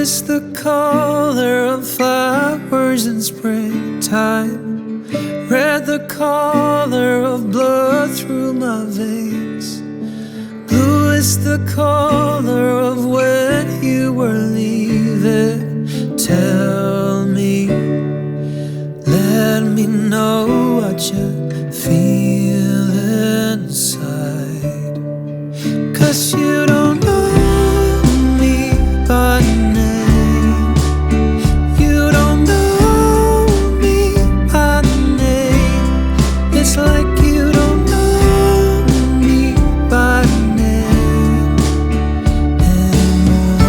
is the color of flowers in springtime. Red the color of blood through my veins. Blue is the color of when you were leaving. Tell me, let me know what you feel inside. 'Cause you don't know me by name. You don't know me by name. It's like you don't know me by name anymore.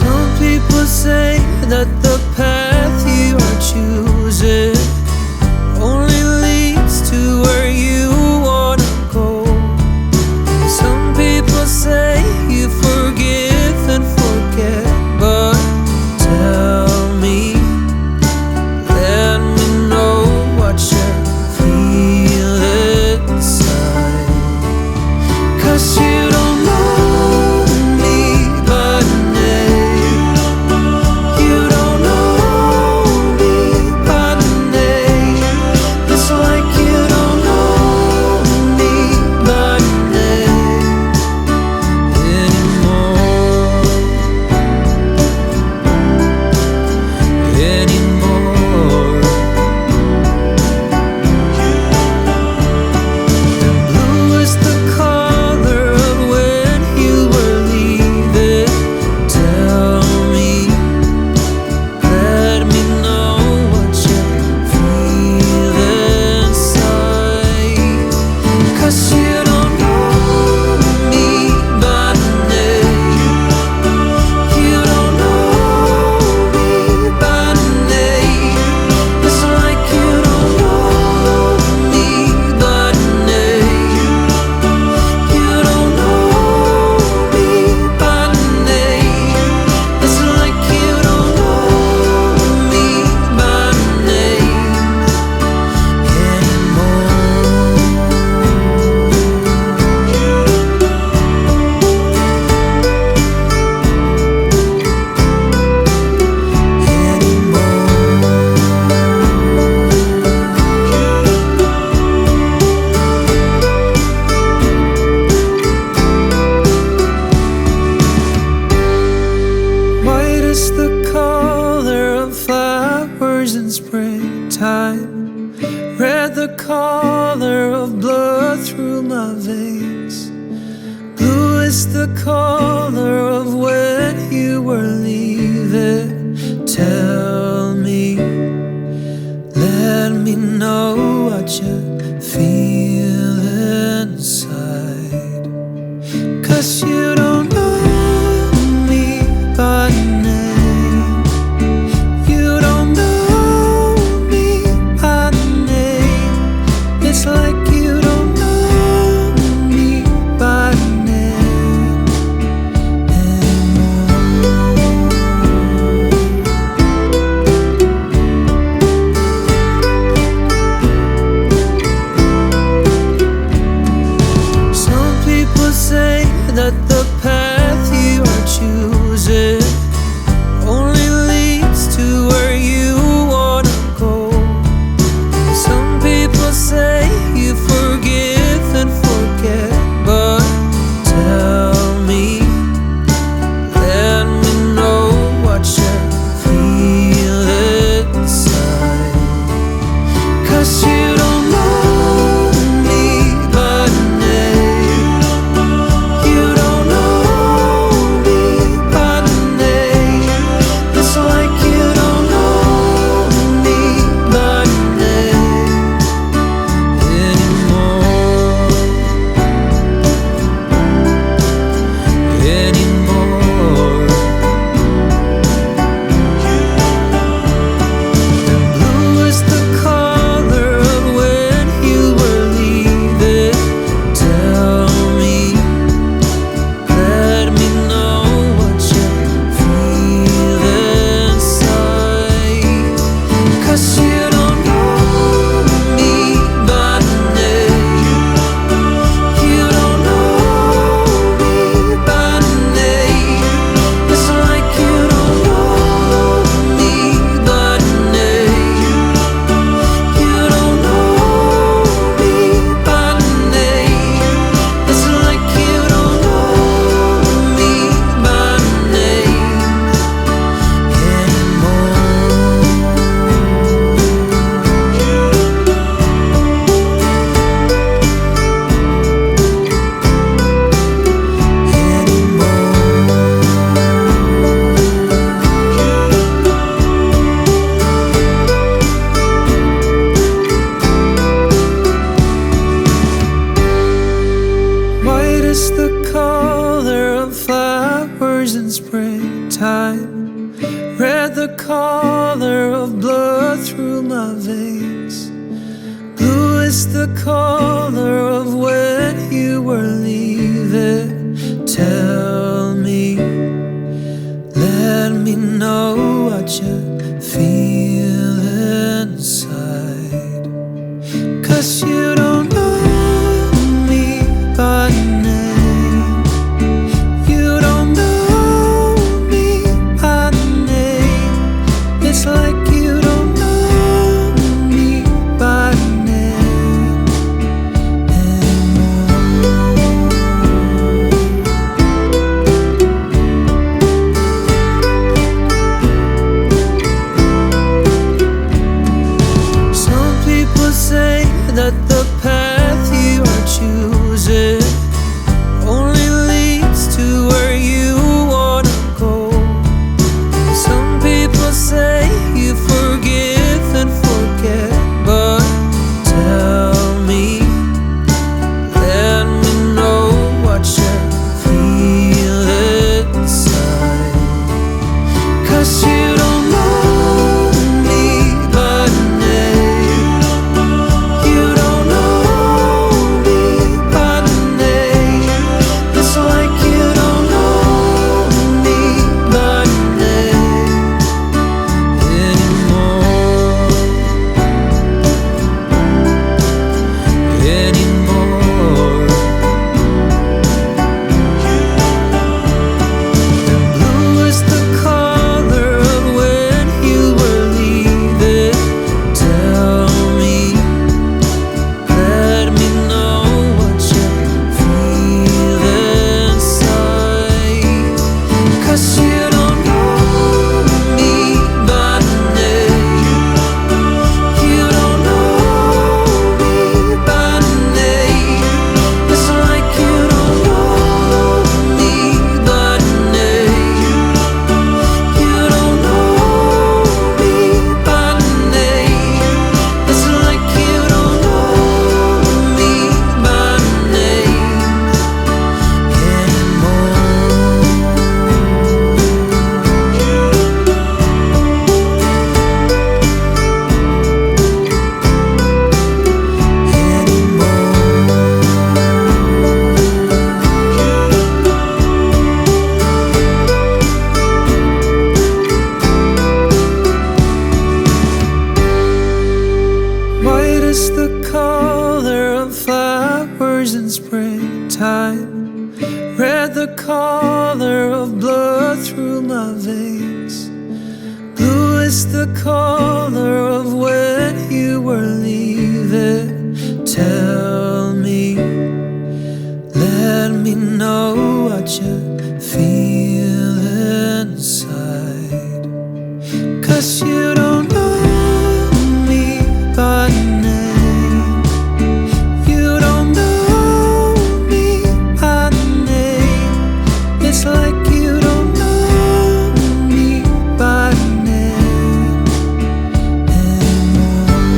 Some people say that the path you are choosing only leads to where you wanna go. Some people say you forgive and forget, but tell me, let me know what you feel inside. 'Cause you don't know me by name. You don't know me by name. It's like you don't know me by name anymore. Anymore. And blue is the color of when you were leaving. Tell me, let me know what you feel inside. 'Cause you don't know me by name. You don't know me by name. It's like you don't know me by name. You don't know me by name. It's like you don't know me by name White is the color of flowers in springtime. Red the color of blood through my veins. Blue is the color of when you were leaving. Tell me, let me know what you feel inside. 'Cause you don't know me by name. You don't know me by name. It's like you don't know me by name anymore. Some people say that the path you are choosing only leads to where you wanna go. Some people say you forgive and forget, but tell me, let me know what you feel inside. 'Cause you don't know me by name. You don't know me by name. It's like you don't know me by name anymore. Anymore. And blue is the color of is the color of when you were leaving? Tell me, let me know what you feel inside. 'Cause you don't know me by name. You don't know me by name. It's like you don't know me by name anymore. Some people say that the path you are choosing only leads to where you wanna go. Some people say you forgive and forget, but tell me, let me know what you feel inside. 'Cause you don't know me by name. You don't know me by name. It's like you don't know me by name anymore. And blue is the color of when you were leaving. Tell me, let me know what you feel inside. 'Cause you don't know me by name. You don't know me by name. It's like you don't know me by name. You don't know me by name. It's like you don't know me by name White is the color of flowers in springtime. Red the color of blood through my veins. Blue is the color of when you were leaving. Tell me, let me know what you feel inside. 'Cause you don't know me by name. You don't know me by name. It's like you don't know me by name anymore.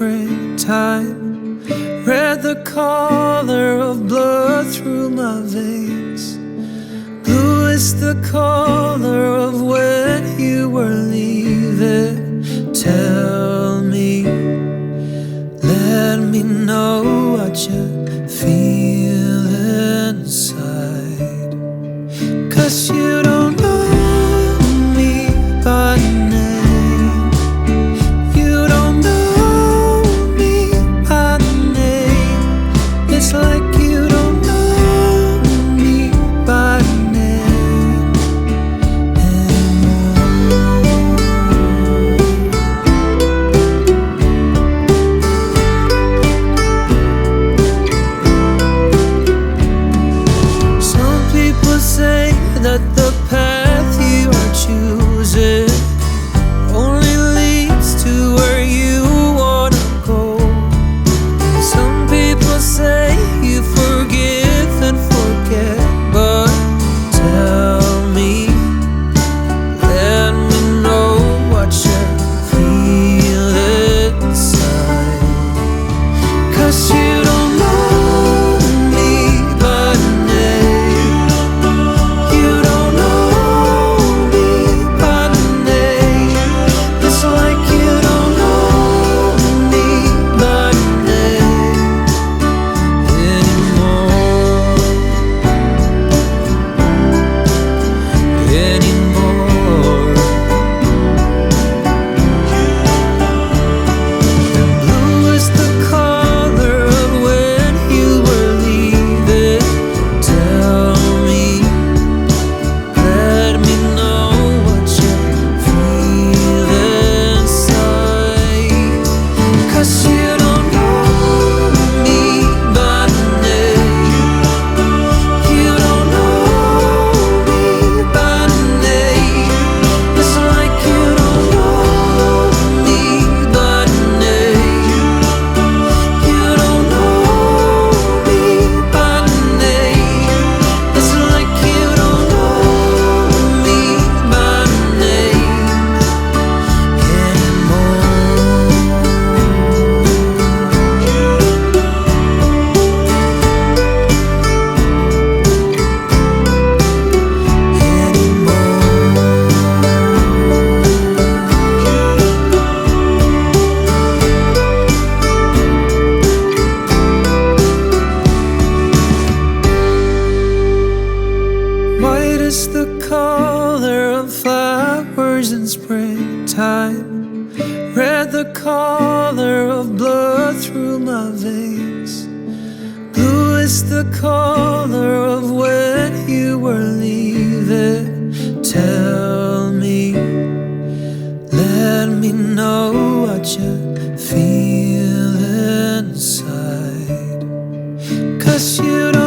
springtime. Red the color of blood through my veins. Blue is the color of when you were leaving. Tell me, let me know what you feel inside. 'Cause you don't know me by name. You don't know me by name. It's like you don't know me by name anymore. Some people say that the path you are choosing only leads to where you wanna go. Some people say you forgive and forget, but tell me, let me know what you feel inside. 'Cause you don't know me by name. You don't know me by name. It's like you don't know me by name anymore. And blue is the color of when you were leaving. Tell me, let me know what you feel inside. 'Cause you don't know me by name. You don't know me by name. It's like you don't know me by name. You don't know me by name. It's like you don't know me by name anymore. White is the color of flowers in springtime. Red the color of blood through my veins. Blue is the color of when you were leaving. Tell me, let me know what you feel inside. 'Cause you don't